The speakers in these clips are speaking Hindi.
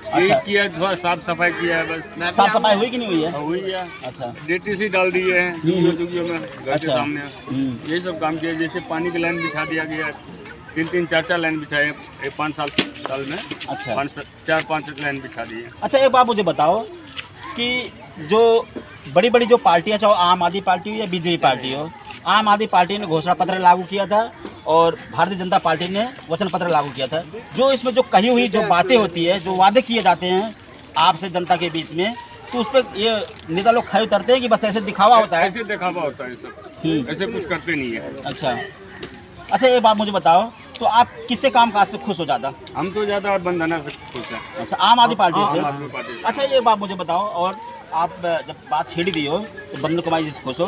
यही किया, थोड़ा साफ सफाई किया है बस। साफ सफाई हुई कि नहीं हुई है? हुई है। अच्छा। DTC डाल दिए हैं झुग्गियों में, घर के सामने। अच्छा। यही सब काम किया। जैसे पानी की लाइन बिछा दिया गया है, 3-3, 4-4 लाइन बिछाए 5 साल में। अच्छा। 4-5 लाइन बिछा दी है। अच्छा, एक बात मुझे बताओ कि जो बड़ी बड़ी जो पार्टियां, चाहे आम आदमी पार्टी हो या बीजेपी पार्टी हो, आम आदमी पार्टी ने घोषणा पत्र लागू किया था और भारतीय जनता पार्टी ने वचन पत्र लागू किया था। जो इसमें जो कही हुई जो बातें होती है, जो वादे किए जाते हैं आपसे जनता के बीच में, तो उस पर ये नेता लोग खड़े उतरते हैं कि बस ऐसे दिखावा होता है? ऐसे दिखावा होता है सब, ऐसे कुछ करते नहीं है। अच्छा। अच्छा, ये बात मुझे बताओ, तो आप किससे काम काज से खुश हो ज़्यादा? हम तो ज़्यादा बंधना से खुश हैं। अच्छा, आम आदमी पार्टी से? आम आदमी पार्टी से। अच्छा, ये बात मुझे बताओ, और आप जब बात छेड़ दी हो तो बंधन कुमारी जी से खुश हो,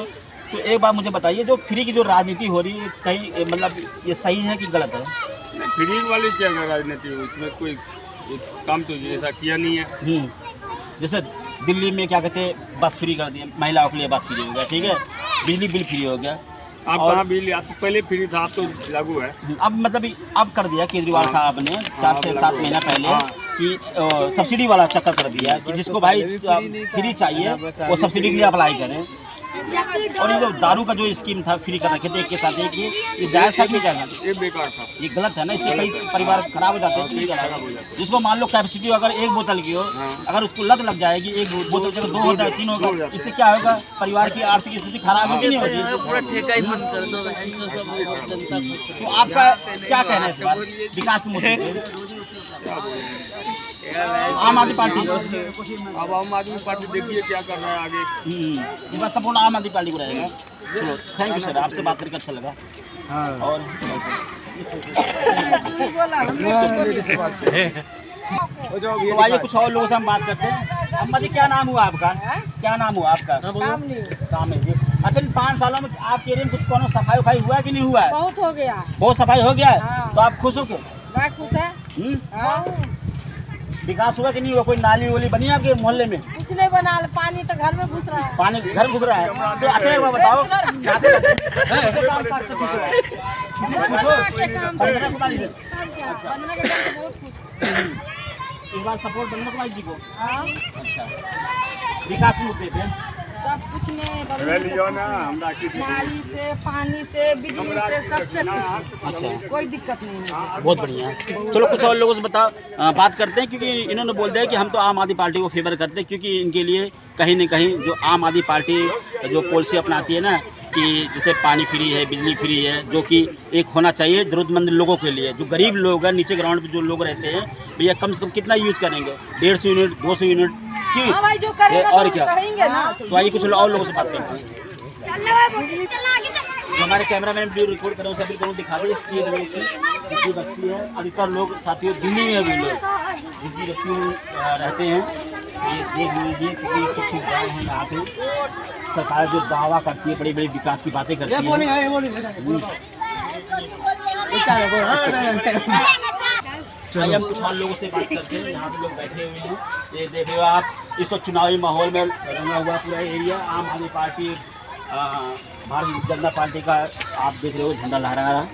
तो एक बात मुझे बताइए, जो फ्री की जो राजनीति हो रही है, कहीं मतलब ये सही है कि गलत है? फ्री वाली क्या राजनीति है, उसमें कोई काम तो ऐसा किया नहीं है। जैसे दिल्ली में क्या कहते हैं, बस फ्री कर दिए, महिलाओं के लिए बस फ्री हो गया, ठीक है, बिजली बिल फ्री हो गया। आप कहाँ बिजली, आप तो पहले फ्री था, आप तो लागू है अब, मतलब अब कर दिया केजरीवाल साहब ने 4 से 7 महीना पहले कि सब्सिडी वाला चक्कर कर दिया कि जिसको भाई फ्री चाहिए वो सब्सिडी के लिए अप्लाई करें। और ये जो दारू का जो स्कीम था फ्री कर रखे थे एक के साथ एक, ये जायज़ था कि नहीं जायज़? ये बेकार था, ये गलत है ना, इससे कई परिवार खराब हो जाते हैं। जिसको मान लो कैपेसिटी अगर 1 बोतल की हो, अगर उसको लत लग जाएगी, 1 बोतल जगह 2 होता है, 3 होगा, इससे क्या होगा, परिवार की आर्थिक स्थिति खराब होगी नहीं होगी? पूरा ठेका ही बंद कर दो, सब जनता को। तो आपका क्या कहना है इस बार विकास मुद्दे पे? आम आदमी पार्टी, अब आम आदमी पार्टी देखिए क्या कर रहा है आगे। ये बात सपोर्ट आम आदमी पार्टी को रहेगा। चलो, थैंक यू सर, आपसे बात करके अच्छा लगा। और तो आइए कुछ और लोगों से हम बात करते हैं। अम्मा जी, क्या नाम हुआ आपका? क्या नाम हुआ आपका? काम जी। अच्छा, इन 5 सालों में आपके एरिया में कुछ कोनो सफाई उफाई हुआ कि नहीं हुआ है? बहुत हो गया, बहुत सफाई हो गया है। हाँ। तो आप खुश हो क्यों? मैं खुश है। विकास हुआ कि नहीं हुआ? कोई नाली वाली बनी है आपके मोहल्ले में? कुछ नहीं बना, पानी तो घर में घुस रहा है। पानी घर घुस रहा है। तो अच्छा, एक बार बताओ, किससे काम काज से खुश हो? किसी से खुश हो? बंधना कुमारी से? अच्छा, बंधना के काम से बहुत खुश। इस बार सपोर्ट बंधना कुमारी जी को? हाँ, अच्छा, विकास के मुद्दे पे सब कुछ में बंधना से लियो ना, खुश हमरा की हूँ। नाली से, पानी से, बिजली से, सबसे खुश हूँ। अच्छा, कोई दिक्कत नहीं है। बहुत बढ़िया। चलो, कुछ और लोगों से बात करते हैं, क्योंकि इन्होंने बोल दिया कि हम तो आम आदमी पार्टी को फेवर करते हैं, क्योंकि इनके लिए कहीं न कहीं जो आम आदमी पार्टी जो पॉलिसी अपनाती है ना, कि जैसे पानी फ्री है, बिजली फ्री है, जो कि एक होना चाहिए ज़रूरतमंद लोगों के लिए। जो गरीब लोग हैं, नीचे ग्राउंड पे जो लोग रहते हैं, भैया कम से कम कितना यूज करेंगे? 150 यूनिट, 200 यूनिट की? हाँ भाई, जो करेगा और तो क्या कहेंगे ना। तो आइए कुछ और लोगों से बात करते हैं। जो हमारे कैमरामैन वीडियो रिकॉर्ड कर रहे हैं, सभी को दिखा दें। CW की बस्ती है, अधिकतर लोग साथियों दिल्ली में भी लोग जिनकी बस्ती में रहते हैं, ये देख लीजिए कितनी कुछ सुविधाएँ हैं यहाँ पे। सरकार जो दावा करती है, बड़ी बड़ी विकास की बातें करती है। आइए हम कुछ और लोगों से बात करते हैं। यहाँ पे लोग बैठे हुए हैं, ये देख रहे हो आप, इस वक्त चुनावी माहौल में रंगा हुआ पूरा एरिया। आम आदमी पार्टी, भारतीय जनता पार्टी का आप देख रहे हो झंडा लहरा रहा है।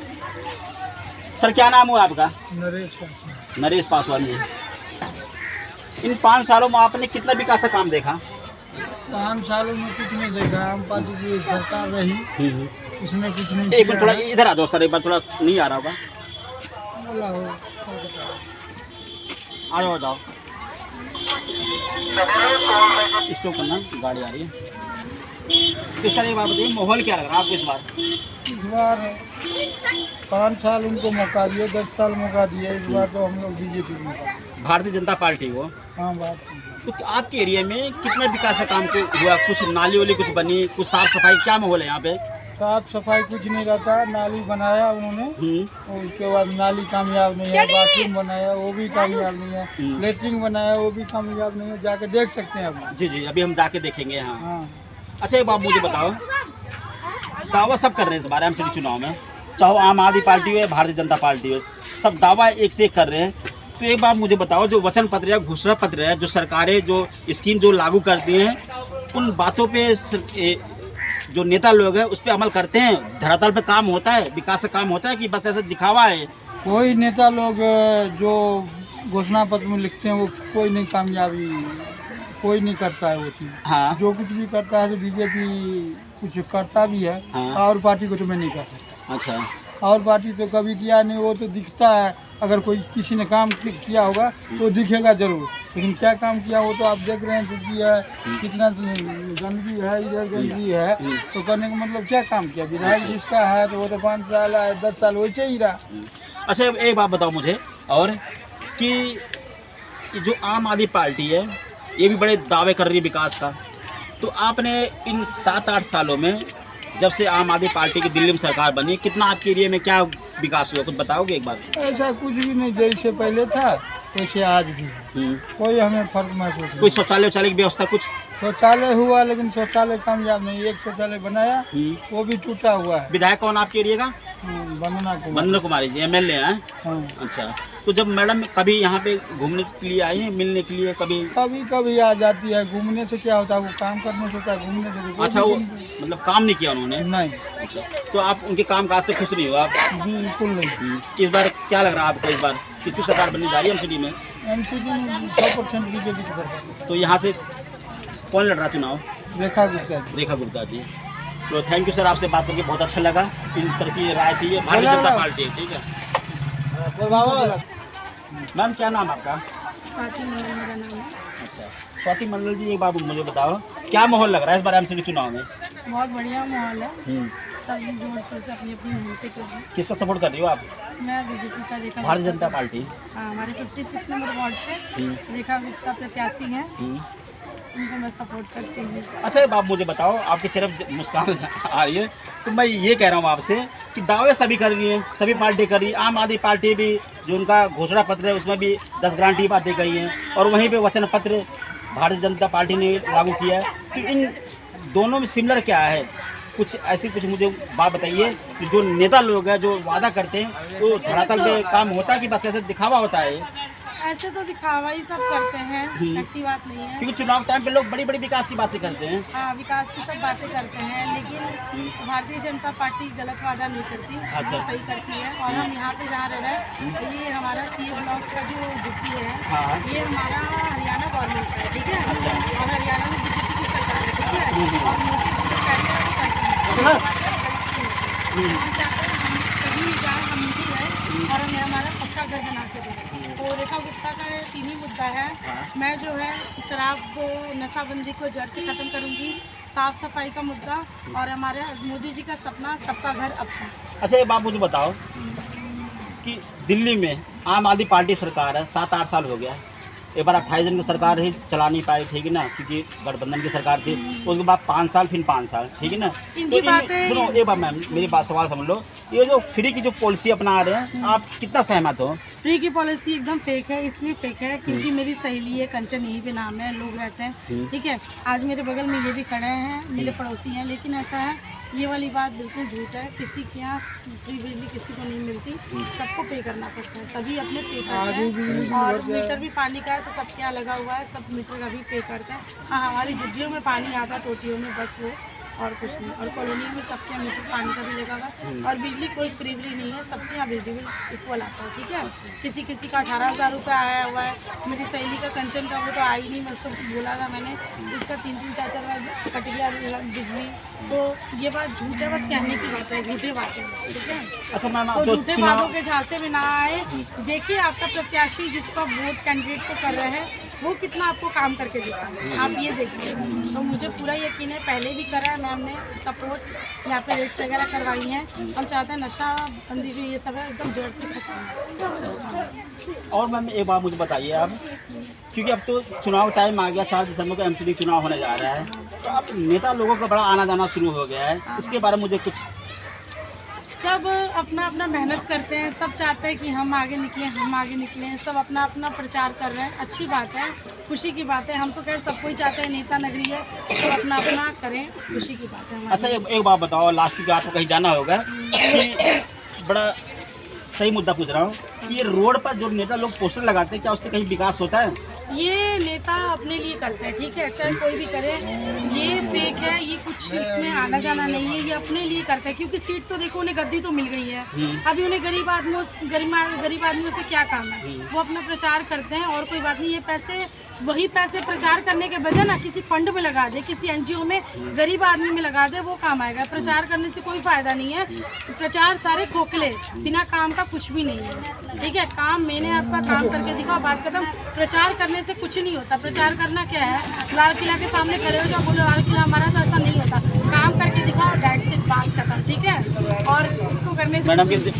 सर, क्या नाम हुआ आपका? नरेश पासवान जी। इन 5 सालों में आपने कितना विकास का काम देखा? 5 सालों में कुछ नहीं देखा। आम पार्टी की सरकार रही, उसने कुछ नहीं एक मिनट, थोड़ा इधर आ जाओ सर, एक बार थोड़ा नहीं आ रहा होगा, बोला हो। आ जाओ। स्टॉप करना, गाड़ी आ रही है। तो सर, एक बात बताइए, माहौल क्या लग रहा है आपको इस बार? इस बार 5 साल उनको मौका दिया, 10 साल मौका दिया। इस बार तो हम लोग बीजेपी में, भारतीय जनता पार्टी को। हाँ बात। तो आपके एरिया में कितना विकास का काम हुआ? कुछ नाली वाली कुछ बनी, कुछ साफ सफाई, क्या माहौल है यहाँ पे? साफ सफाई कुछ नहीं रहता। नाली बनाया उन्होंने, और उसके बाद नाली कामयाब नहीं है। बाथरूम बनाया, वो भी कामयाब नहीं है। लेटरिन बनाया, वो भी कामयाब नहीं है। जाके देख सकते हैं आप। जी, अभी हम जाके देखेंगे। हाँ। हाँ। अच्छा, एक बात मुझे बताओ, दावा सब कर रहे हैं इस बार एमसीडी चुनाव में, चाहे आम आदमी पार्टी हो या भारतीय जनता पार्टी हो, सब दावा एक से एक कर रहे हैं। तो एक बात मुझे बताओ, जो वचन पत्र या घोषणा पत्र है, जो सरकारें जो स्कीम जो लागू करती हैं, उन बातों पे जो नेता लोग हैं उस पर अमल करते हैं? धरातल पे काम होता है, विकास का काम होता है, कि बस ऐसा दिखावा है? कोई नेता लोग जो घोषणा पत्र में लिखते हैं वो कोई नहीं कामयाबी, कोई नहीं करता है वो चीज़। हाँ जो कुछ भी करता है तो बीजेपी कुछ करता भी है, हाँ। और पार्टी को तो मैं नहीं कर सकता। अच्छा और पार्टी तो कभी किया नहीं, वो तो दिखता है। अगर कोई किसी ने काम किया होगा तो दिखेगा जरूर, लेकिन क्या काम किया वो तो आप देख रहे हैं। छुट्टी है, कितना गंदगी है, इधर गंदगी है, तो करने का मतलब क्या काम किया? विधायक जिसका है तो वो तो 5 साल है, 10 साल वैसे ही रहा। अच्छा एक बात बताओ मुझे और कि जो आम आदमी पार्टी है ये भी बड़े दावे कर रही है विकास का, तो आपने इन 7-8 सालों में जब से आम आदमी पार्टी की दिल्ली में सरकार बनी, कितना आपके एरिया में क्या विकास हुआ, कुछ बताओगे एक बार? ऐसा कुछ भी नहीं, जैसे पहले था वैसे आज भी है। कोई हमें फर्क महसूस नहीं। कोई शौचालय की व्यवस्था कुछ? शौचालय हुआ लेकिन शौचालय कामयाब नहीं। एक शौचालय बनाया वो भी टूटा हुआ है। विधायक कौन आपके एरिया का? वंदना कुमारी जी MLA हैं। हाँ। अच्छा, तो जब मैडम कभी यहाँ पे घूमने के लिए आई हैं, मिलने के लिए कभी? कभी कभी आ जाती है। घूमने से क्या होता है, वो काम करने से होता है, घूमने से तो अच्छा, वो मतलब काम नहीं किया उन्होंने? नहीं। अच्छा, तो आप उनके काम काज से खुश नहीं हो आप? बिल्कुल नहीं। इस बार क्या लग रहा है आपको, इस बार किसकी सरकार बनने जा रही है MCD में? MCD में 100% बीजेपी की सरकार। तो यहाँ से कौन लड़ रहा चुनाव? रेखा गुप्ता जी। रेखा गुप्ता जी। तो थैंक यू सर, आपसे बात करके बहुत अच्छा लगा। इन सर की राय थी, ये भारतीय जनता पार्टी है, ठीक है। मैम क्या नाम आपका? स्वाति मंडल मेरा नाम है। अच्छा, स्वाति मंडल जी, एक बात मुझे बताओ, क्या माहौल लग रहा है इस बार MCD चुनाव में? बहुत बढ़िया माहौल है, सब जोर शोर से अपनी अपनी मेहनतें कर रहे हैं। किसका सपोर्ट कर रही हो आप? मैं बीजेपी का रेखा भारतीय जनता पार्टी। हाँ, हमारे 56 नंबर वार्ड से रेखा गुप्ता प्रत्याशी हैं, उनको मैं सपोर्ट करती हूँ। अच्छा बाप, मुझे बताओ, आपके चेहरे पर मुस्कान आ रही है, तो मैं ये कह रहा हूँ आपसे कि दावे सभी कर रही हैं, सभी पार्टी कर रही है। आम आदमी पार्टी भी जो उनका घोषणा पत्र है उसमें भी 10 गारंटी बातें कही हैं, और वहीं पे वचन पत्र भारतीय जनता पार्टी ने लागू किया है। तो इन दोनों में सिमिलर क्या है? कुछ ऐसी कुछ मुझे बात बताइए कि जो नेता लोग हैं जो वादा करते हैं तो धरातल पे काम होता है कि बस ऐसे दिखावा होता है? ऐसे तो दिखावा ही सब करते हैं, ऐसी बात नहीं है। क्योंकि चुनाव टाइम पे लोग बड़ी बड़ी विकास की बातें करते हैं। हाँ, विकास की सब बातें करते हैं, लेकिन भारतीय जनता पार्टी गलत वादा नहीं करती। अच्छा। सही करती है। और हम यहाँ पे जहाँ रह रहे हैं, ये हमारा CA ब्लॉक का जो डिप्टी है, हाँ। ये हमारा हरियाणा गवर्नमेंट का है, ठीक है। अच्छा। और हरियाणा में बीजेपी की सरकार है, ठीक है। और मोदी जी जो कहते हैं वो करते हैं। हम चाहते हैं हम कभी भी जाए, हम उनकी रहे और हमें हमारा पक्का घर बना के दें। तो रेखा गुप्ता का 3 ही मुद्दा है। मैं जो है शराब को, नशाबंदी को जड़ से ख़त्म करूंगी, साफ सफाई का मुद्दा, और हमारे मोदी जी का सपना सबका घर अपना। अच्छा, ये बात मुझे बताओ कि दिल्ली में आम आदमी पार्टी सरकार है, 7-8 साल हो गया। एक बार 28 दिन की सरकार ही चला नहीं पाई, ठीक है ना, क्योंकि गठबंधन की सरकार थी। उसके बाद 5 साल, फिर 5 साल, ठीक है ना। इनकी बातें सुनो एक बात मैम, मेरी बात सवाल समझ लो, ये जो फ्री की जो पॉलिसी अपना रहे हैं, आप कितना सहमत हो? फ्री की पॉलिसी एकदम फेक है। इसलिए फेक है क्योंकि मेरी सहेली है, कंचन यहीं पे नाम है, लोग रहते हैं, ठीक है। आज मेरे बगल में ये भी खड़े हैं, मेरे पड़ोसी हैं, लेकिन ऐसा है, ये वाली बात बिल्कुल झूठ है। किसी के यहाँ फ्री बिजली किसी को नहीं मिलती, सबको पे करना पड़ता है, सभी अपने पे करते हैं। और मीटर भी पानी का है तो सबके यहाँ लगा हुआ है, सब मीटर का भी पे करते हैं। हाँ, हमारी झुग्गियों में पानी आता है, टोटियों में, बस वो, और कुछ नहीं। और कॉलोनी में सबके यहाँ मीटर पानी का भी लगा हुआ है, और बिजली कोई फ्री नहीं है, सबके यहाँ बिजली बिल इक्वल आता है, ठीक है। किसी किसी का 18,000 रुपये आया हुआ है। मेरी सहेली का कंचन का वो तो आई नहीं, मैं उसको बोला था मैंने, इसका 3-3, 4-4 बार कट गया बिजली। तो ये बात झूठ है, बस कहने की बात है, झूठे बातें, ठीक है। अच्छा मैम, तो झूठे बातों के झांसे में ना आए। देखिए, आपका प्रत्याशी जिसका वोट कैंडिडेट को कर रहे हैं, वो कितना आपको काम करके देता है, आप ये देखिए। तो मुझे पूरा यकीन है, पहले भी करा है मैम ने सपोर्ट, यहाँ पे रेट्स वगैरह करवाई हैं। हम चाहते हैं नशा बंदी जो ये सब है एकदम जड़ से खत्म। और मैम एक बात मुझे बताइए आप, क्योंकि अब तो चुनाव टाइम आ गया, 4 दिसंबर को MCD चुनाव होने जा रहा है, तो अब नेता लोगों का बड़ा आना जाना शुरू हो गया है, इसके बारे में मुझे कुछ? सब अपना अपना मेहनत करते हैं, सब चाहते हैं कि हम आगे निकलें, हम आगे निकलें, सब अपना अपना प्रचार कर रहे हैं। अच्छी बात है, खुशी की बात है। हम तो कह सब कोई चाहते हैं नेता नगरी है, तो अपना अपना करें, खुशी की बात है। अच्छा, एक बात बताओ लास्ट, क्योंकि आपको कहीं जाना होगा, कि बड़ा सही मुद्दा पूछ रहा हूँ कि ये रोड पर जो नेता लोग पोस्टर लगाते हैं, क्या उससे कहीं विकास होता है? ये नेता अपने लिए करते हैं, ठीक है, चाहे कोई भी करे, ये फेक है, ये कुछ इसमें आना जाना नहीं है, ये अपने लिए करते हैं। क्योंकि सीट तो देखो, उन्हें गद्दी तो मिल गई है, अभी उन्हें गरीब आदमियों से क्या काम है, वो अपना प्रचार करते हैं और कोई बात नहीं। ये पैसे, वही पैसे प्रचार करने के बजाय ना किसी फंड में लगा दे, किसी एनजीओ में गरीब आदमी में लगा दे, वो काम आएगा। प्रचार करने से कोई फायदा नहीं है, प्रचार सारे खोखले, बिना काम का कुछ भी नहीं है, ठीक है। काम मैंने आपका काम करके दिखाओ, बात खत्म। प्रचार करने से कुछ नहीं होता। प्रचार करना क्या है, लाल किला के सामने खड़े हो जाओ, बोलो लाल किला हमारा, तो ऐसा नहीं होता। काम करके दिखाओ, डेट से बात खत्म, ठीक है। और इसको करने से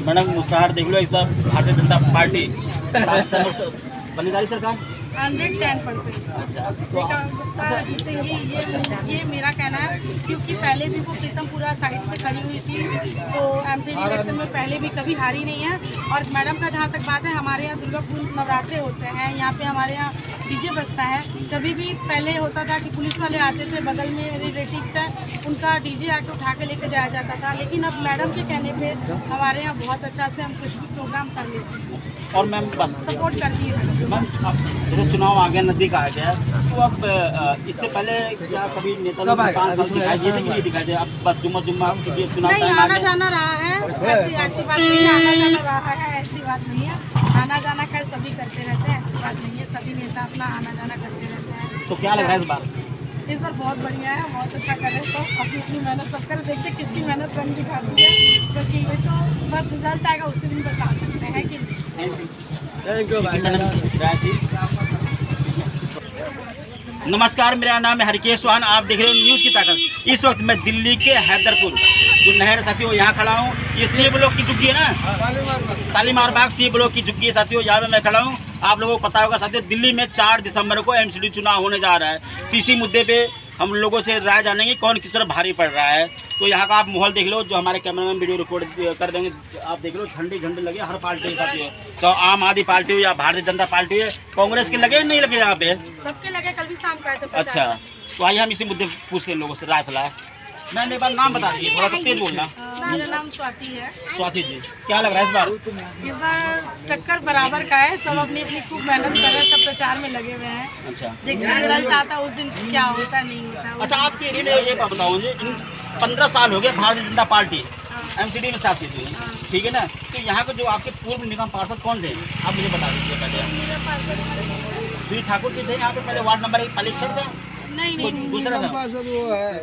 मैडम मुस्कुराहट देख लो, इस बार भारतीय जनता पार्टी बनेदारी सरकार 110% जीतेंगी, ये मेरा कहना है। क्योंकि पहले भी वो प्रीतमपुरा साइड से खड़ी हुई थी, तो एमसीडी इलेक्शन में पहले भी कभी हारी नहीं है। और मैडम का जहाँ तक बात है, हमारे यहाँ दुर्गा नवरात्रे होते हैं, यहाँ पे हमारे यहाँ डीजे बजता है। कभी भी पहले होता था कि पुलिस वाले आते थे, बगल में रिलेटिव्स है, उनका डीजे आके उठा के लेके जाया जाता था। लेकिन अब मैडम के कहने पे हमारे यहाँ बहुत अच्छा से हम कुछ भी प्रोग्राम कर लेते हैं। और मैम बस सपोर्ट करती है मैम। अब चुनाव आ गया, नजदीक आ गया, तो अब इससे पहले क्या कभी नेता लोग 5 साल दिखाई दिए थे कि नहीं दिखाई दे? अब बस जुम्मा चुनाव नहीं, आना जाना रहा है, ऐसी बात नहीं है, आना जाना रहा है, ऐसी बात नहीं है। आना जाना खैर सभी करते रहते हैं, ऐसी बात नहीं है, सभी नेता अपना आना जाना करते रहते हैं। तो क्या लग रहा है इस बार? इस बार बहुत बढ़िया है, बहुत अच्छा करे, तो अपनी अपनी मेहनत सब कर, देखते किसकी मेहनत रंग दिखाती है, तो ठीक है। तो बस रिजल्ट आएगा उसी दिन बता सकते हैं कि नमस्कार, मेरा नाम है हरकेश चौहान, आप देख रहे हो न्यूज़ की ताकत। इस वक्त मैं दिल्ली के हैदरपुर जो नहर साथियों यहाँ खड़ा हूँ। ये सी ब्लॉक की झुग्गी है ना, शालीमार बाग सी ब्लॉक की झुग्गी है साथियों, यहाँ पे मैं खड़ा हूँ। आप लोगों को पता होगा साथियों, दिल्ली में 4 दिसंबर को एमसीडी चुनाव होने जा रहा है। तो इसी मुद्दे पे हम लोगों से राय जानेंगे कौन किस तरह भारी पड़ रहा है। तो यहाँ का आप माहौल देख लो, जो हमारे कैमरामैन वीडियो रिकॉर्ड कर देंगे, आप देख लो, झंडे लगे हर पार्टी के साथियों, चाहे आम आदमी पार्टी हो या भारतीय जनता पार्टी है, कांग्रेस के लगे नहीं लगे यहाँ पे? सबके लगे, कल भी शाम को आए थे। अच्छा, तो आइए हम इसी मुद्दे पूछते हैं लोगों से राय सलाह। मैम एक बार नाम बता दीजिए, थोड़ा सा तेज बोलना। मेरा नाम स्वाति है। स्वाति जी, क्या लग रहा है इस बार? इस बार टक्कर बराबर का है, सब अपनी अपनी खूब मेहनत कर रहे हैं, सब प्रचार में लगे हुए हैं। अच्छा, देखते हैं रिजल्ट आता उस दिन क्या होता नहीं होता। अच्छा, आपके एरिया में ये बताओ मुझे, 15 साल हो गए भारतीय जनता पार्टी एमसीडी में शासित हुई, ठीक है ना, तो यहाँ के जो आपके पूर्व निगम पार्षद कौन थे, आप मुझे बता दीजिए पहले। श्री ठाकुर जी थे यहाँ पे पहले, वार्ड नंबर 1 पालिक थे? नहीं, दूसरा था वो है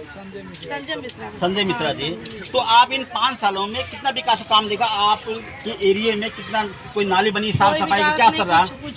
संजय मिश्रा जी। तो आप इन 5 सालों में कितना विकास का काम देखा? आपके एरिया में कितना, कोई नाली बनी, साफ सफाई का क्या असर रहा? कुछ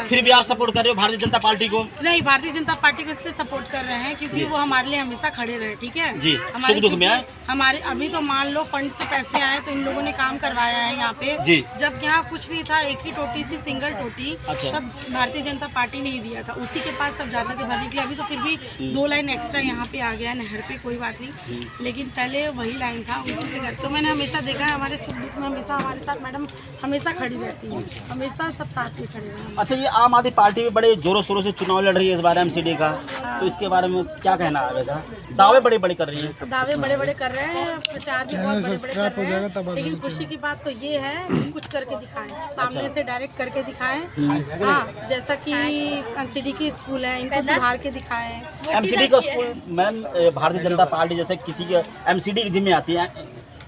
फिर भी आप सपोर्ट कर रहे हो भारतीय जनता पार्टी को? नहीं, भारतीय जनता पार्टी को इसलिए सपोर्ट कर रहे हैं क्योंकि वो हमारे लिए हमेशा खड़े रहे, ठीक है जी, सुख दुख में आए। हमारे अभी तो मान लो फंड से पैसे आए तो इन लोगों ने काम करवाया है यहाँ पे जी। जब यहाँ कुछ नहीं था, एक ही टोटी थी, सिंगल टोटी। अच्छा। तब भारतीय जनता पार्टी ने ही दिया था, उसी के पास सब जाते थे भरने के लिए। अभी तो फिर भी 2 लाइन एक्स्ट्रा यहाँ पे आ गया नहर पे, कोई बात नहीं, लेकिन पहले वही लाइन था, उसी से कर। तो मैंने हमेशा देखा है, हमारे सुख दुख में हमेशा हमारे साथ मैडम हमेशा खड़ी रहती है, हमेशा सब साथ में खड़े रहे। अच्छा, ये आम आदमी पार्टी भी बड़े जोरों शोरों से चुनाव लड़ रही है इस बार एमसीडी का, तो इसके बारे में क्या कहना आवेगा? दावे बड़े बड़े कर रही है, दावे बड़े बड़े कर रहे हैं, प्रचार भी बहुत बड़े बड़े कर रहे हैं, लेकिन खुशी की बात तो ये है कि कुछ करके दिखाएं, सामने से डायरेक्ट करके दिखाएं। हाँ, जैसा कि एमसीडी की स्कूल है, इनको सुधार के दिखाएं। एमसीडी का school ma'am, Bharatiya Janata party जैसे किसी के एमसीडी की जिम्मे आती है,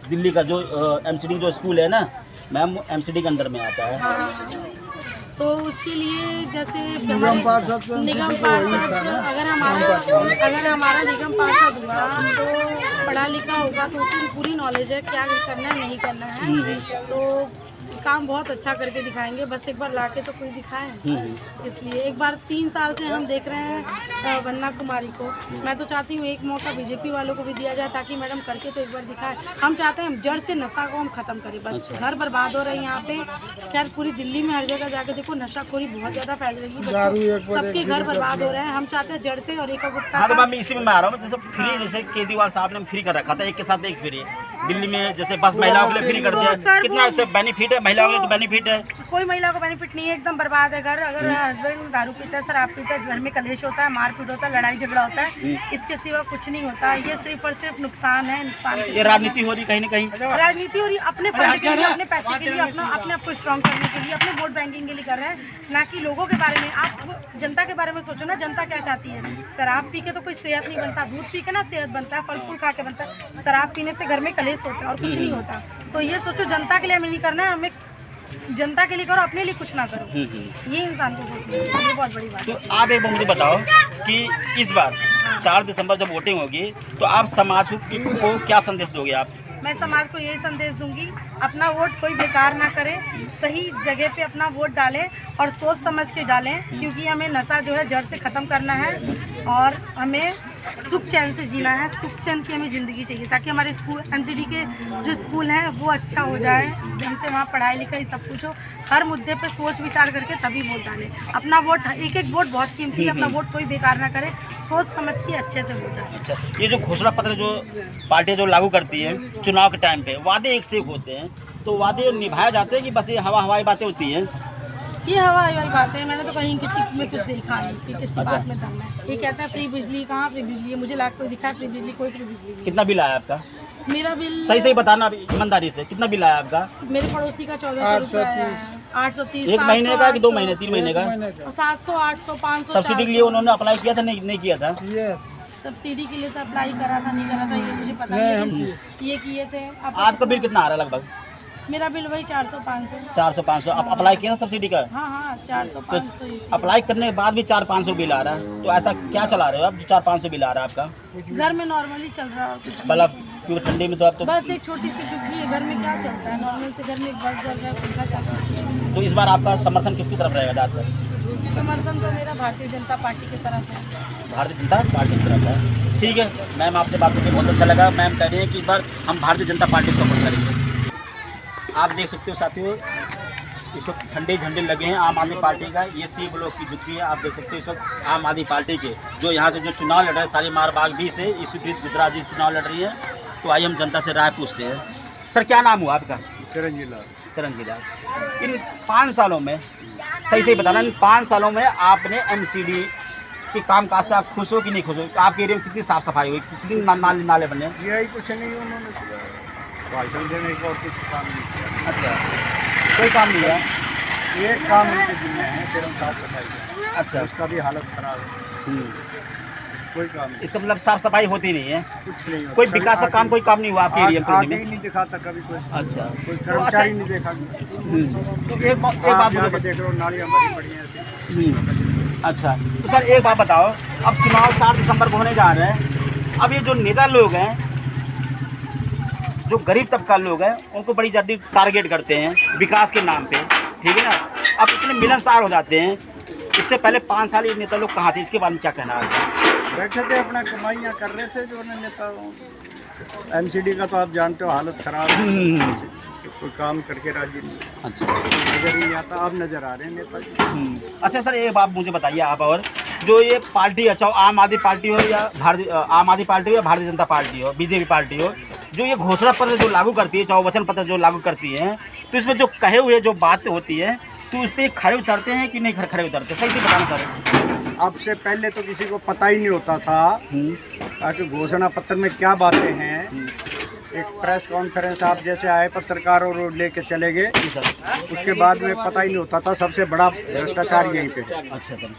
दिल्ली का जो एमसीडी जो स्कूल है ना मैम, एमसीडी के अंदर में आता है। हाँ, तो उसके लिए जैसे निगम पार्षद अगर हमारा निगम पार्षद हुआ तो पढ़ा लिखा होगा, तो उसकी पूरी नॉलेज है क्या करना है नहीं करना है, तो काम बहुत अच्छा करके दिखाएंगे। बस एक बार लाके तो कोई दिखाए, इसलिए एक बार 3 साल से हम देख रहे हैं वंदना कुमारी को। मैं तो चाहती हूँ एक मौका बीजेपी वालों को भी दिया जाए, ताकि मैडम करके तो एक बार दिखाए। हम चाहते हैं जड़ से नशा को हम खत्म करें, बस। घर बर्बाद हो रहे हैं यहाँ पे, खैर पूरी दिल्ली में हर जगह जाके देखो, नशाखोरी बहुत ज्यादा फैल रही है, सबके घर बर्बाद हो रहे हैं। हम चाहते हैं जड़ से, और एक गुटखा। हाँ, तो मैं इसी में आ रहा हूँ, जैसे फ्री, जैसे केजरीवाल साहब ने फ्री कर रखा था, एक के साथ एक फ्री, दिल्ली में जैसे बस महिलाओं के लिए फ्री कर दिया, सर, कितना इससे बेनिफिट है महिलाओं के लिए? तो बेनिफिट है, कोई महिला को बेनिफिट नहीं है, एकदम बर्बाद है घर। अगर हस्बैंड दारू पीता है, शराब पीता है, घर में कलेश होता है, मारपीट होता है, लड़ाई झगड़ा होता है, इसके सिवा कुछ नहीं होता है। ये सिर्फ और सिर्फ नुकसान है, नुकसान। ये राजनीति हो रही कहीं ना कहीं, राजनीति हो रही अपने फंड के लिए, अपने पैसे के लिए, अपने आप को स्ट्रॉन्ग करने के लिए, अपने वोट बैंकिंग के लिए कर रहे हैं, ना कि लोगों के बारे में। आप जनता के बारे में सोचो ना, जनता क्या चाहती है? शराब पी के तो कोई सेहत नहीं बनता, दूध पी के ना सेहत बनता है, फल फूल खा के बनता है। शराब पीने से घर में कलेश होता है और कुछ नहीं होता। तो ये सोचो, जनता के लिए हमें नहीं करना है, हमें जनता के लिए करो, अपने लिए कुछ ना करो। ये इंसान को सोचना चाहिए, ये बहुत बड़ी बात है। तो आप एक बार मुझे बताओ कि इस बार 4 दिसंबर जब वोटिंग होगी तो आप समाज को क्या संदेश दोगे आप? मैं समाज को यही संदेश दूंगी, अपना वोट कोई बेकार ना करे, सही जगह पे अपना वोट डालें और सोच समझ के डालें, क्योंकि हमें नशा जो है जड़ से ख़त्म करना है और हमें सुख चैन से जीना है। सुख चैन की हमें ज़िंदगी चाहिए, ताकि हमारे स्कूल एमसीडी के जो स्कूल हैं वो अच्छा हो जाए, ढंग से वहाँ पढ़ाई लिखाई सब कुछ हो। हर मुद्दे पे सोच विचार करके तभी वोट डालें। अपना वोट, एक एक वोट बहुत कीमती है, अपना वोट कोई बेकार ना करे, सोच समझ के अच्छे से वोट डालें। अच्छा, ये जो घोषणा पत्र जो पार्टियां जो लागू करती है चुनाव के टाइम पे, वादे एक से एक होते हैं, तो वादे निभाए जाते हैं कि बस ये हवाई बातें होती हैं? ये हवाई वाली बात है, मैंने तो कहीं किसी में कुछ देखा नहीं कि किसी बात में दम है। ये कहता है फ्री बिजली, कहाँ फ्री बिजली है? मुझे लाख कोई दिखा है फ्री बिजली, कोई फ्री बिजली नहीं। कितना बिल आया आपका? मेरा बिल सही बताना ईमानदारी से, कितना बिल आया आपका? मेरे पड़ोसी का 1400 रुपये आया है, 830। 1 महीने का कि 2 महीने 3 महीने का? 700, 800, 500। सब्सिडी के लिए उन्होंने अप्लाई किया था? नहीं किया था? सब्सिडी के लिए तो अप्लाई करा था, नहीं करा था ये मुझे पता नहीं, ये किए थे। आपका बिल कितना आ रहा है लगभग? मेरा बिल वही 400, 500। 400-500 आप अप्लाई किया था सब्सिडी का? हाँ 400, 500। अप्लाई करने के बाद भी 400-500 बिल आ रहा है, तो ऐसा क्या चला रहे हो आप जो 400-500 बिल आ रहा है आपका? घर में नॉर्मली चल रहा है, मतलब क्योंकि ठंडी में तो आप तो बस एक छोटी सी झुग्गी है, घर में क्या चलता है नॉर्मल से, घर में एक बल्ब जल रहा है, पंखा चल रहा है। तो इस बार आपका समर्थन किसकी तरफ रहेगा ज़्यादातर? समर्थन तो मेरा भारतीय जनता पार्टी की तरफ है। भारतीय जनता पार्टी की तरफ है। ठीक है मैम, आपसे बात करके बहुत अच्छा लगा। मैम कह रही हैं कि इस बार हम भारतीय जनता पार्टी सपोर्ट करेंगे। आप देख सकते हो साथियों, इस वक्त झंडे लगे हैं आम आदमी पार्टी का। ये सी ब्लॉक की झुग्गी है, आप देख सकते हो इस वक्त आम आदमी पार्टी के जो यहाँ से जो चुनाव लड़ रहे हैं, सारी मारबाग भी से ईश्वरीत गुजरात जी चुनाव लड़ रही है। तो आइए हम जनता से राय पूछते हैं। सर क्या नाम हुआ आपका? चरणजी लाल। इन 5 सालों में सही बताना, इन 5 सालों में आपने एमसीडी के काम काज से आप खुश हो कि नहीं खुश हो? आपके एरिया में कितनी साफ सफाई हुई, कितनी नाले बने? यही कुछ नहीं, उन्होंने भाषण देने का और कुछ काम नहीं किया। अच्छा, कोई काम नहीं है? एक काम उनके जिम्मे है, सिर्फ साफ सफाई का। अच्छा, उसका भी हालत खराब है, कोई काम नहीं। इसका मतलब साफ सफाई होती नहीं है? कुछ नहीं होता। कोई विकास का काम कोई काम नहीं हुआ आपके एरिया में? आगे ही नहीं दिखाता कभी कोई। अच्छा, कोई कर्मचारी नहीं देखा। तो एक बात मुझे देख लो, नालियाँ भरी पड़ी हैं। अच्छा, तो सर एक बात बताओ, अब चुनाव 4 दिसंबर को होने जा रहे हैं, अब ये जो नेता लोग हैं, जो गरीब तबका लोग हैं, उनको बड़ी जल्दी टारगेट करते हैं विकास के नाम पे, ठीक है ना? अब इतने मिलनसार हो जाते हैं। इससे पहले 5 साल ये नेता लोग कहाँ थे, इसके बारे में क्या कहना है? बैठे थे, अपना कमाइयाँ कर रहे थे जो नेता। एमसीडी का तो आप जानते हो हालत खराब है, कोई काम करके राजी नहीं। अच्छा, नजर ही नहीं आता। अब नजर आ रहे हैं नेता। अच्छा सर एक बात मुझे बताइए आप, और जो ये पार्टी अच्छा आम आदमी पार्टी हो या आम आदमी पार्टी हो या भारतीय जनता पार्टी हो, बीजेपी पार्टी हो, जो ये घोषणा पत्र जो लागू करती है, चाहे वचन पत्र जो लागू करती है, तो इसमें जो कहे हुए जो बात होती है, तो उस पर खड़े उतरते हैं कि नहीं खड़े उतरते? सही से बताना सर। अब से पहले तो किसी को पता ही नहीं होता था कि घोषणा पत्र में क्या बातें हैं। एक प्रेस कॉन्फ्रेंस आप जैसे आए पत्रकार और लेके चले गए, उसके बाद में पता ही नहीं होता था। सबसे बड़ा भ्रष्टाचार यहीं पे है। अच्छा सर,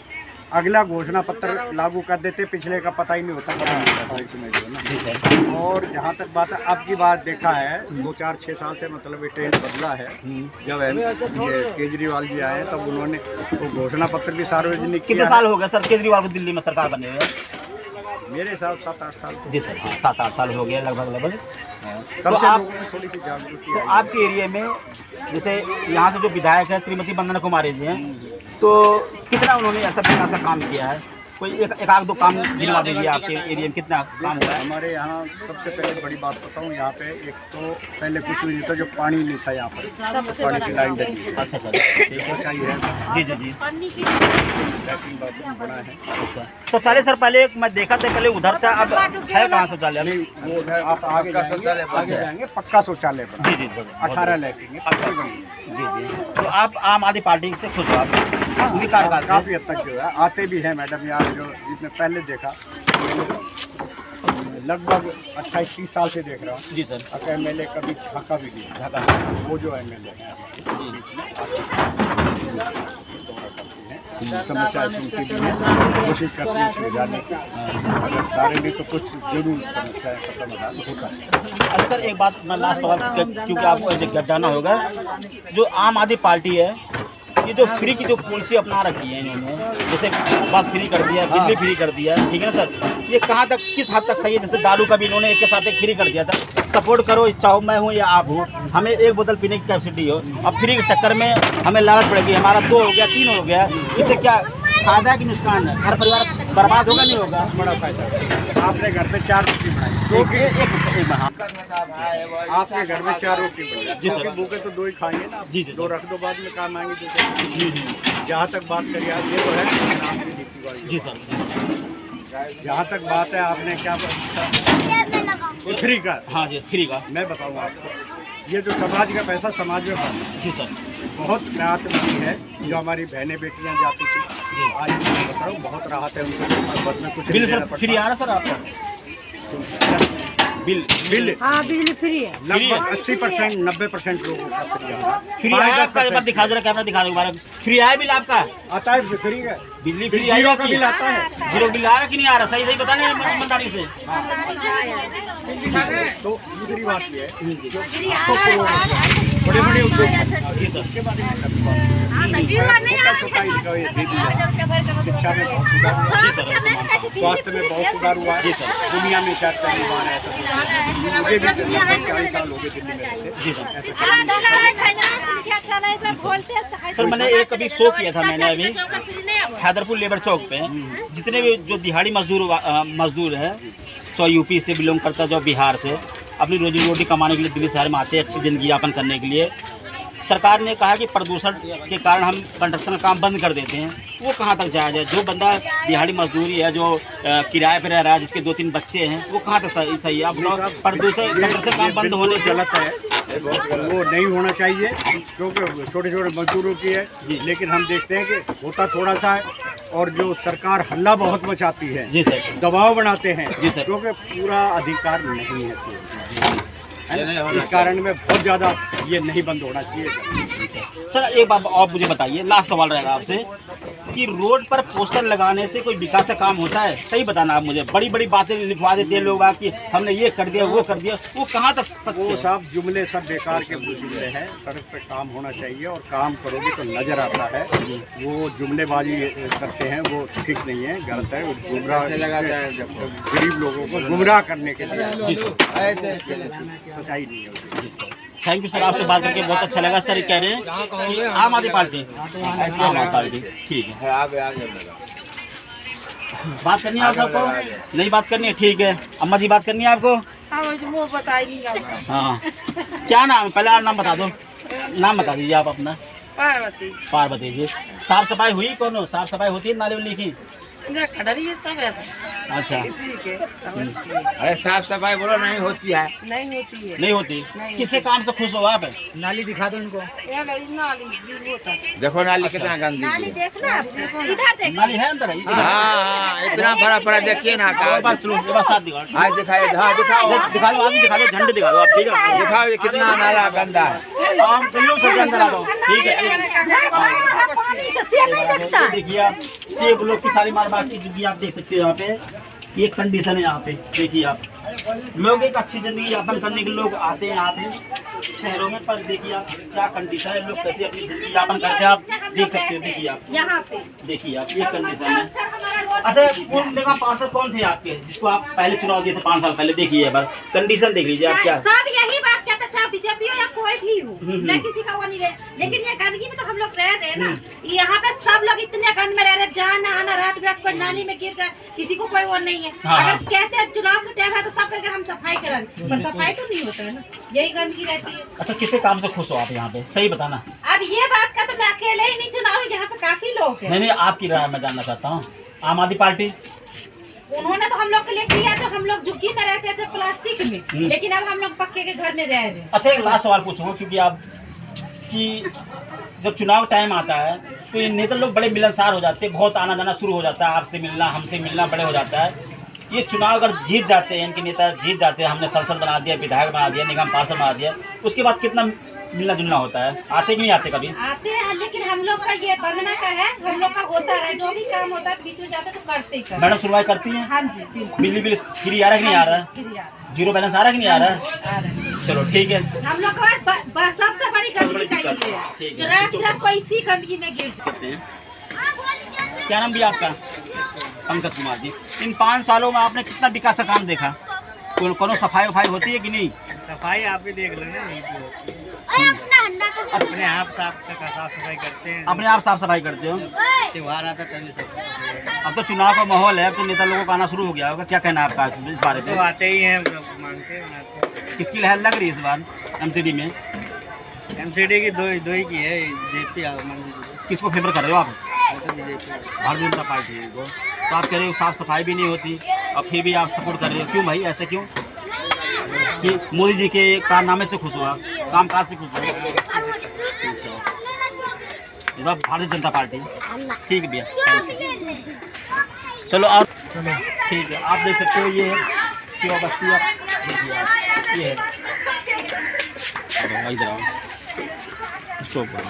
अगला घोषणा पत्र लागू कर देते, पिछले का पता ही नहीं होता, पता नहीं होता इसमें जो ना। जी सर। और जहाँ तक बात है, अब की बात देखा है 2-4-6 साल से मतलब ये ट्रेंड बदला है। जब ये केजरीवाल जी आए तब उन्होंने वो घोषणा पत्र भी सार्वजनिक कितने साल हो गए सर केजरीवाल को दिल्ली में सरकार बने हुए? मेरे हिसाब 7-8 साल। जी सर, 7-8 साल हो गए लगभग। तब से लोगों में थोड़ी सी जागरूकता तो आपके एरिया में जैसे यहाँ से जो विधायक है श्रीमती वंदना कुमारी जी हैं, तो कितना उन्होंने ऐसा काम किया है? कोई एक आध दो काम गिनवा दीजिए आपके एरिया में कितना काम हुआ है? हमारे यहाँ सबसे पहले बड़ी बात बताऊँ, यहाँ पे एक तो पहले कुछ भी नहीं था, जो पानी नहीं था यहाँ पर, पानी की लाइन डली। अच्छा सर, चाहिए। जी जी जी। लैट्रिन बाथरूम बना है। अच्छा शौचालय सर पहले मैं देखा था, पहले उधर था, अब है कहाँ शौचालय? नहीं, वो उधर आप आगे जाएंगे पक्का शौचालय बना। जी जी 18 लैट्रिन जी जी। तो आप आम आदमी पार्टी से खुश हो आप? उनकी कार्यकाल से काफ़ी हद तक जो है आते भी हैं मैडम यहाँ, जो जिसने पहले देखा लगभग 28-30 साल से देख रहा हूँ। जी सर। MLA कभी ढाका भी नहीं, ढाका वो जो MLA है जी समस्या सुनती भी है, कोशिश करती है सुलझाने की। अगर सारे नहीं तो कुछ जरूर समस्या का समाधान होता है। अच्छा सर एक बात मैं लास्ट सवाल, क्योंकि आपको जाना होगा, जो आम आदमी पार्टी है ये जो फ्री की जो पॉलिसी अपना रखी है इन्होंने, जैसे बस फ्री कर दिया, बिजली फ्री कर दिया, ठीक है ना सर, ये कहाँ तक किस हद तक सही है? जैसे दारू का भी इन्होंने एक के साथ एक फ्री कर दिया था, सपोर्ट करो चाहो मैं हूँ या आप हो, हमें एक बोतल पीने की कैपेसिटी हो, अब फ्री के चक्कर में हमें लागत पड़ेगी, हमारा 2 हो गया 3 हो गया, इससे क्या फायदा है कि नुकसान है? हर परिवार बर्बाद होगा नहीं होगा? बड़ा फायदा है। आपने घर पे 4 रोटी बनाई, एक आपके घर में 4 रोटी बनाई जी सर। भूखे तो 2 ही खाएंगे ना। जी जी 2 रख दो, बाद में काम आएंगे तो। जी जी जहाँ तक बात करी आज ये तो है आपकी नीति वाली। जी सर। जहाँ तक बात है आपने क्या फ्री का, हाँ जी फ्री का मैं बताऊँ आपको, ये जो समाज का पैसा समाज में पड़ता जी सर। बहुत राहत मिली है। जो हमारी बहनें बेटियां जाती थी, आज मैं बता रहा हूँ बहुत राहत है उनको, बस में कुछ बिल नहीं देना सर फ्री आ रहा सर आपका? बिल बिल हाँ बिजली फ्री है। लगभग 80% 90% लोगों का फ्री आ रहा है। फ्री आया आपका? एक बार दिखा जरा, कैमरा दिखा दो दोबारा। फ्री आया बिल आपका? आता है फ्री का, बिजली फ्री आई जीरो का आपकी? बिल आता है। जीरो बिल आ रहा कि नहीं आ रहा? सही सही बताने ईमानदारी से। तो दूसरी बात ये है जो बड़े बड़े उद्योग जी सर। उसके बारे में छोटा ही शिक्षा में बहुत सुधार हुआ, स्वास्थ्य में बहुत सुधार हुआ है। दुनिया में चर्चा नहीं हुआ है। मुझे भी 40 साल हो गए दिल्ली में रहते। जी सर। सर मैंने एक अभी शो किया था, मैंने अभी हैदरपुर लेबर चौक पे जितने भी जो दिहाड़ी मजदूर है, चाहे यूपी से बिलोंग करता है, जो बिहार से अपनी रोजी रोटी कमाने के लिए दिल्ली शहर में आते हैं अच्छी ज़िंदगी यापन करने के लिए, सरकार ने कहा कि प्रदूषण के कारण हम कंस्ट्रक्शन का काम बंद कर देते हैं। वो कहाँ तक जायज़ है? जो बंदा दिहाड़ी मजदूरी है, जो किराए पर रह रहा है, जिसके 2-3 बच्चे हैं, वो कहाँ तक सही है? अब प्रदूषण कंस्ट्रक्शन काम बंद होने से गलत है, वो नहीं होना चाहिए क्योंकि छोटे छोटे मजदूरों की है। लेकिन हम देखते हैं कि होता थोड़ा सा है और जो सरकार हल्ला बहुत मचाती है, जी सर, दबाव बनाते हैं जी सर, क्योंकि पूरा अधिकार नहीं है। इस कारण में बहुत ज़्यादा ये नहीं बंद होना चाहिए। सर एक बात और मुझे बताइए, लास्ट सवाल रहेगा आपसे, कि रोड पर पोस्टर लगाने से कोई विकास का काम होता है? सही बताना आप मुझे। बड़ी बड़ी बातें लिखवा देते हैं लोग कि हमने ये कर दिया वो कर दिया, वो कहाँ तक सच? वो सब जुमले सब बेकार के जुमले हैं। सड़क पे काम होना चाहिए और काम करोगे तो नजर आता है। वो जुमलेबाजी करते हैं वो ठीक नहीं है, गलत है। गुमराह गरीब लोगों को गुमराह करने के लिए सच्चाई नहीं है। थैंक यू सर, आपसे बात करके बहुत अच्छा लगा। सर कह रहे हैं कि आम आदमी पार्टी, आम आदमी पार्टी ठीक है। बात करनी है आप सबको? नहीं बात करनी है, ठीक है। अम्मा जी बात करनी है आपको? वो बताएंगे। हाँ क्या नाम है? पहले आप नाम बता दो, नाम बता दीजिए आप अपना। पार्वती जी। साफ सफाई हुई? कौन साफ सफाई होती है नाले वाली की? ये सब ऐसे अच्छा ठीक है। अरे साफ सफाई बोलो नहीं होती है। नहीं होती। किसके काम से खुश हो आप? नाली दिखा दो इनको। देखो नाली कितना गंदी है। नाली है अंदर? हाँ इतना बड़ा बड़ा देखिए ना। चलो एक बार साथ दिखाओ। हाँ दिखाए, हाँ दिखाओ, दिखा दो, आदमी दिखा दो, झंडे दिखा दो आप, ठीक है? दिखाओ ये कितना नाला गंदा है। आम तुम सब अंदर आ दो, ठीक है? देखिए आप सेब लोग की सारी मार बात की आप देख सकते हो। यहाँ पे ये कंडीशन है, यहाँ पे देखिए आप, लोग एक अच्छी जिंदगी यापन करने के लोग आते हैं यहाँ पे शहरों में, पर देखिए आप क्या कंडीशन है, लोग कैसे अपनी जिंदगी यापन करते हैं आप देख सकते हो। देखिए आप यहाँ पे, देखिए आप ये कंडीशन है। अच्छा कौन जगह पार्षद कौन थे आपके जिसको आप पहले चुनाव दिए थे 5 साल पहले? देखिए एक बार कंडीशन देख लीजिए आप। क्या सब यही बात कहते थे बीजेपी हो या कोई भी हो, मैं किसी का वो नहीं रह, लेकिन ये गंदगी में तो हम लोग रह रहे हैं ना। यहाँ पे सब लोग इतने गंद में रह रहे, जाना आना, रात बिरात कोई नाली में गिर जाए, किसी को कोई वो नहीं है। अगर कहते हैं चुनाव का टाइम है तो सब करके हम सफाई करें, पर सफाई तो नहीं होता है ना, यही गंदगी रहती है। अच्छा, किसी काम से खुश हो आप यहाँ पे, सही बताना। अब ये बात का तो मैं अकेले ही नहीं चुनाव, यहाँ पे काफी लोग हैं। नहीं, आपकी राय मैं जानना चाहता हूँ। आम आदमी पार्टी उन्होंने तो हम लोग के लिए किया, तो हम लोग झुग्गी में रहते थे प्लास्टिक में, लेकिन अब हम लोग पक्के के घर में रह रहे हैं। अच्छा, एक लास्ट सवाल पूछूंगा, क्योंकि आप कि जब चुनाव टाइम आता है तो ये नेता लोग बड़े मिलनसार हो जाते हैं, बहुत आना जाना शुरू हो जाता है, आपसे मिलना हमसे मिलना बड़े हो जाता है। ये चुनाव अगर जीत जाते हैं, इनके नेता जीत जाते हैं, हमने संसद बना दिया, विधायक बना दिया, निगम पार्षद बना दिया, उसके बाद कितना मिलना जुलना होता है? आते कि नहीं आते कभी? आते हैं, लेकिन हम लोग का ये बंधना का है, हम लोग का होता है, जो भी काम होता है बीच में जाते तो करते ही करते। मैडम सुनवाई करती हैं? हाँ जी, बिल्कुल। बिजली बिल फ्री आ रहा है कि नहीं आ रहा है? फ्री आ रहा है। जीरो बैलेंस आ रहा है कि नहीं आ रहा है? आ रहा है। चलो ठीक है। हम लोग का सबसे बड़ी गंदगी का ये है, जो रात रात को इसी गंदगी में गिर करते हैं। क्या नाम भी आपका? पंकज कुमार जी। इन 5 सालों में आपने कितना विकास का काम देखा? कोनो सफाई वफाई होती है कि नहीं? सफाई आप ही देख लो ना, अपने आप साफ सफाई करते हैं। अपने आप साफ सफाई करते हो? त्योहार आता तभी सब। अब तो चुनाव का माहौल है, अब तो नेता लोगों का आना शुरू हो गया होगा, क्या कहना है आपका इस बारे में? तो आते ही हैं, मांगते हैं। किसकी लहर लग रही है इस बार एमसीडी में? एमसीडी की दो ही की है, जेपी। किसको फेवर कर रहे हो आप? बीजेपी। भारतीय जनता पार्टी को। तो आप कह रहे हो साफ सफाई भी नहीं होती, और फिर भी आप सपोर्ट कर रहे हो, क्यों भाई, ऐसे क्यों? कि मोदी जी के कारनामे से खुश हुआ, काम काज से खुश हुआ? इस बार भारतीय जनता पार्टी। ठीक है भैया, चलो आप ठीक है। आप देख सकते हो ये सेवा बस्ती, आप देखिए आप, ये है इधर आओ, स्टॉप करो।